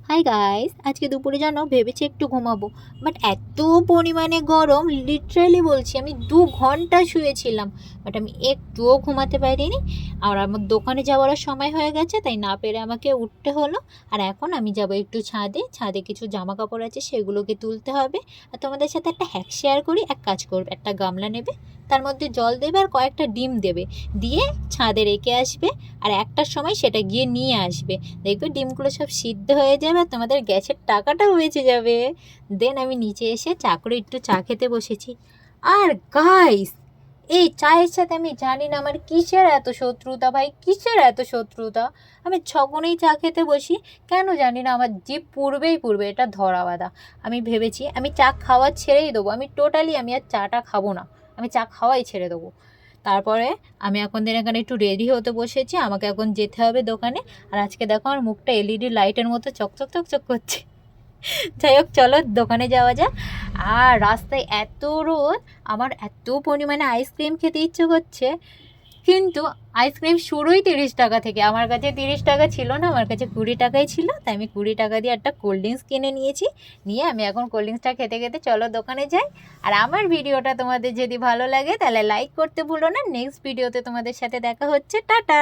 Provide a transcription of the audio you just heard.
Hi guys, আজকে দুপুরে জানো ভেবেছি একটু ঘুমাবো, বাট এত পরিমাণে গরম, লিটারালি বলছি আমি 2 ঘন্টা শুয়েছিলাম, বাট আমি একটুও ঘুমাতে পারিনি। আর আমার দোকানে যাওয়ার সময় হয়ে গেছে, তাই না পেরে আমাকে উঠতে হলো। আর এখন আমি যাব একটু ছাদে, ছাদে কিছু জামা কাপড় আছে সেগুলোকে তুলতে হবে। আর তোমাদের সাথে একটা হ্যাক শেয়ার করি, এক কাজ করবে, একটা গামলা নেবে, তার মধ্যে জল দেবে আর কয়েকটা ডিম দেবে, দিয়ে ছাদে রেখে আসবে। আর একটার সময় সেটা গিয়ে নিয়ে আসবে, দেখবে ডিমগুলো সব সিদ্ধ হয়ে যাবে আর তোমাদের গ্যাসের টাকাটাও বেঁচে যাবে। দেন আমি নিচে এসে চা করে একটু চা খেতে বসেছি। আর গাইস, এই চায়ের সাথে আমি জানি না আমার কিসের এত শত্রুতা, ভাই কিসের এত শত্রুতা। আমি যখনই চা খেতে বসি, কেন জানি না আমার জিভ পূর্বে এটা ধরা বাঁধা। আমি ভেবেছি আমি চা খাওয়া ছেড়েই দেবো, আমি আর চাটা খাবো না, আমি চা খাওয়াই ছেড়ে দেবো। তারপরে আমি এখন দিন এখানে একটু রেডি হতে বসেছি, আমাকে এখন যেতে হবে দোকানে। আর আজকে দেখো আমার মুখটা এলইডি লাইটের মতো চকচক চকচক করছে। যাই হোক, চলো দোকানে যাওয়া যাক। আর রাস্তায় এত রোদ, আমার এত পরিমাণে আইসক্রিম খেতে ইচ্ছে করছে, কিন্তু আইসক্রিম শুরুই 30 টাকা থেকে। আমার কাছে 30 টাকা ছিল না, আমার কাছে 20 টাকাই ছিল, তাই আমি 20 টাকা দিয়ে একটা কোল্ড ড্রিঙ্কস কিনে নিয়েছি। নিয়ে আমি এখন কোল্ড ড্রিঙ্কসটা খেতে খেতে চলো দোকানে যাই। আর আমার ভিডিওটা তোমাদের যদি ভালো লাগে তাহলে লাইক করতে ভুলো না। নেক্সট ভিডিওতে তোমাদের সাথে দেখা হচ্ছে, টাটা।